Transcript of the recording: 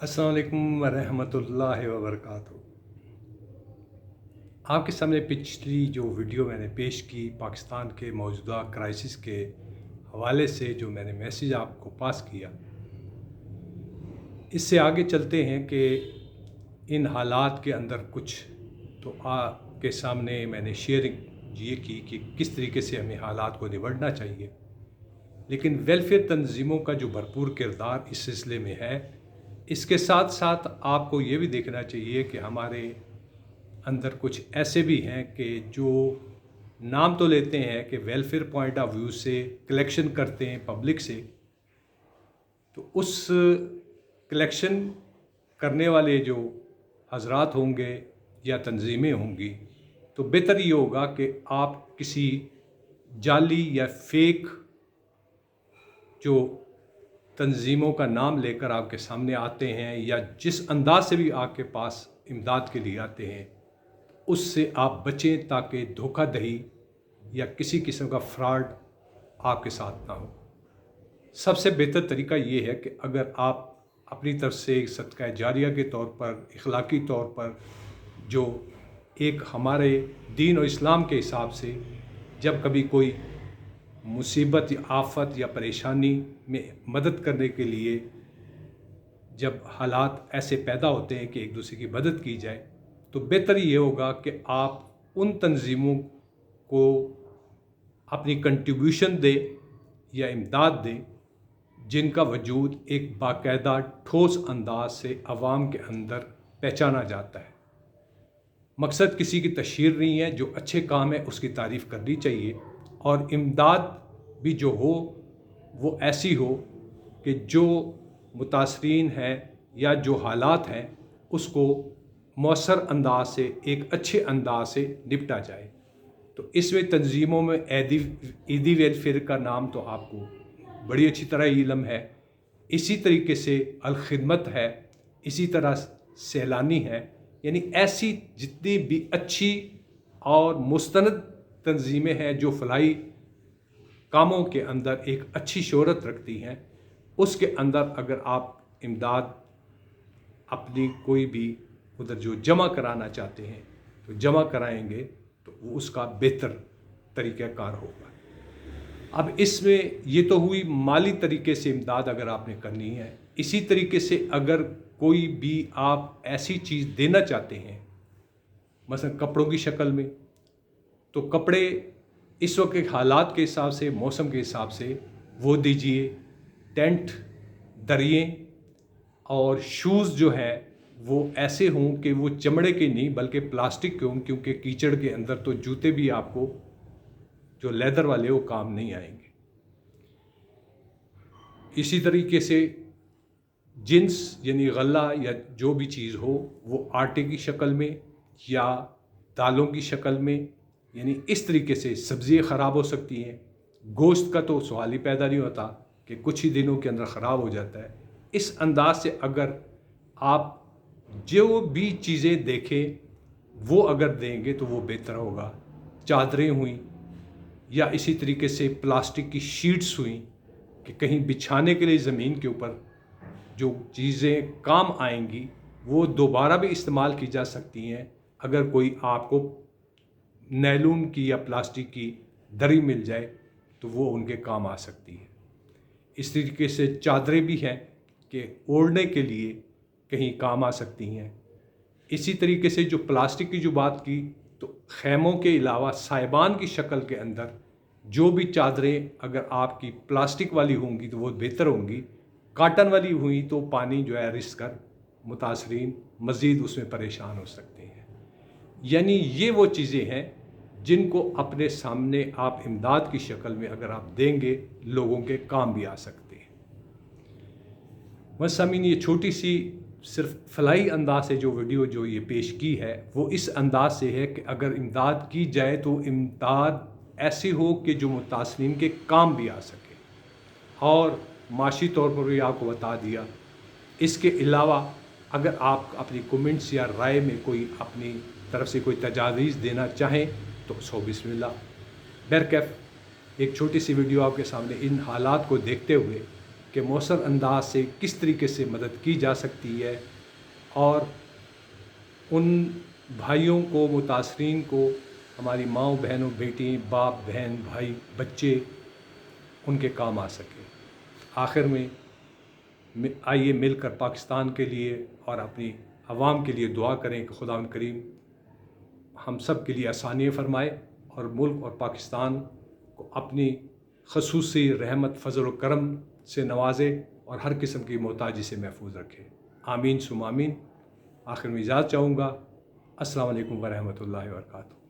अस्सलाम वालेकुम वरहमतुल्लाहि वबरकातुहू। आपके सामने पिछली जो वीडियो मैंने पेश की पाकिस्तान के मौजूदा क्राइसिस के हवाले से, जो मैंने मैसेज आपको पास किया, इससे आगे चलते हैं कि इन हालात के अंदर कुछ तो आपके सामने मैंने शेयरिंग ये की कि किस तरीके से हमें हालात को निबड़ना चाहिए, लेकिन वेलफेयर तंजीमों का जो भरपूर किरदार इस सिलसिले में है, इसके साथ साथ आपको ये भी देखना चाहिए कि हमारे अंदर कुछ ऐसे भी हैं कि जो नाम तो लेते हैं कि वेलफेयर पॉइंट ऑफ व्यू से कलेक्शन करते हैं पब्लिक से, तो उस कलेक्शन करने वाले जो हजरात होंगे या तंजीमें होंगी, तो बेहतर ये होगा कि आप किसी जाली या फेक जो तंजीमों का नाम लेकर आपके सामने आते हैं या जिस अंदाज से भी आपके पास इमदाद के लिए आते हैं, उससे आप बचें ताकि धोखाधड़ी या किसी किस्म का फ्रॉड आपके साथ ना हो। सबसे बेहतर तरीका ये है कि अगर आप अपनी तरफ से सदका जारिया के तौर पर, इखलाकी तौर पर, जो एक हमारे दीन और इस्लाम के हिसाब से जब कभी कोई मुसीबत या आफत या परेशानी में मदद करने के लिए जब हालात ऐसे पैदा होते हैं कि एक दूसरे की मदद की जाए, तो बेहतर ये होगा कि आप उन तंजीमों को अपनी कंट्रीब्यूशन दें या इमदाद दें जिनका वजूद एक बाकायदा ठोस अंदाज से अवाम के अंदर पहचाना जाता है। मकसद किसी की तशहीर नहीं है, जो अच्छे काम है उसकी तारीफ़ करनी चाहिए, और इमदाद भी जो हो वो ऐसी हो कि जो मुतासरीन हैं या जो हालात हैं उसको मौसर अंदाज से, एक अच्छे अंदाज से निपटा जाए। तो इसमें तंजीमों में ईदी वेलफेयर का नाम तो आपको बड़ी अच्छी तरह इल्म है, इसी तरीके से अल खिदमत है, इसी तरह सैलानी है, यानी ऐसी जितनी भी अच्छी और मुस्तनद तंजीमें हैं जो फलाई कामों के अंदर एक अच्छी शोहरत रखती हैं, उसके अंदर अगर आप इमदाद अपनी कोई भी उधर जो जमा कराना चाहते हैं तो जमा कराएंगे तो वो उसका बेहतर तरीक़ाकार होगा। अब इसमें ये तो हुई माली तरीके से इमदाद अगर आपने करनी है। इसी तरीके से अगर कोई भी आप ऐसी चीज़ देना चाहते हैं, मसलन कपड़ों की शक्ल में, तो कपड़े इस वक्त के हालात के हिसाब से, मौसम के हिसाब से वो दीजिए। टेंट, दरिए और शूज़ जो है वो ऐसे हों कि वो चमड़े के नहीं बल्कि प्लास्टिक के हों, क्योंकि कीचड़ के अंदर तो जूते भी आपको जो लेदर वाले वो काम नहीं आएंगे। इसी तरीके से जिन्स यानी गल्ला या जो भी चीज़ हो वो आटे की शक्ल में या दालों की शक्ल में, यानी इस तरीके से सब्ज़ियाँ ख़राब हो सकती हैं। गोश्त का तो सवाल ही पैदा नहीं होता कि कुछ ही दिनों के अंदर ख़राब हो जाता है। इस अंदाज से अगर आप जो भी चीज़ें देखें वो अगर देंगे तो वो बेहतर होगा। चादरें हुई या इसी तरीके से प्लास्टिक की शीट्स हुई कि कहीं बिछाने के लिए ज़मीन के ऊपर जो चीज़ें काम आएंगी वो दोबारा भी इस्तेमाल की जा सकती हैं। अगर कोई आपको नैलून की या प्लास्टिक की दरी मिल जाए तो वो उनके काम आ सकती है। इस तरीके से चादरें भी हैं कि ओढ़ने के लिए कहीं काम आ सकती हैं। इसी तरीके से जो प्लास्टिक की जो बात की, तो खैमों के अलावा साइबान की शक्ल के अंदर जो भी चादरें अगर आपकी प्लास्टिक वाली होंगी तो वो बेहतर होंगी। काटन वाली हुई तो पानी जो है रिस कर मुतासरीन मज़ीद उसमें परेशान हो सकते हैं। यानी ये वो चीज़ें हैं जिनको अपने सामने आप इमदाद की शक्ल में अगर आप देंगे, लोगों के काम भी आ सकते हैं। बस सामीन, ये छोटी सी सिर्फ फलाई अंदाज से जो वीडियो जो ये पेश की है वो इस अंदाज से है कि अगर इमदाद की जाए तो इमदाद ऐसी हो कि जो मुतासरीन के काम भी आ सके, और माशी तौर पर भी आपको बता दिया। इसके अलावा अगर आप अपनी कमेंट्स या राय में कोई अपनी तरफ से कोई तजावीज़ देना चाहें तो सो बिस्मिल्लाह। बहरकैफ एक छोटी सी वीडियो आपके सामने इन हालात को देखते हुए کہ مؤثر انداز سے کس طریقے سے مدد کی جا سکتی ہے، اور ان بھائیوں کو، متاثرین کو، ہماری ماؤں بہنوں بیٹی، باپ بہن بھائی بچے ان کے کام آ سکے۔ آخر میں آئیے مل کر پاکستان کے لیے اور اپنی عوام کے لیے دعا کریں کہ خداوند کریم ہم سب کے لیے آسانیاں فرمائے اور ملک اور پاکستان کو اپنی خصوصی رحمت، فضل و کرم سے نوازے اور ہر قسم کی محتاجی سے محفوظ رکھے۔ آمین ثم آمین۔ آخر میں اجازت چاہوں گا۔ السلام علیکم ورحمۃ اللہ وبرکاتہ۔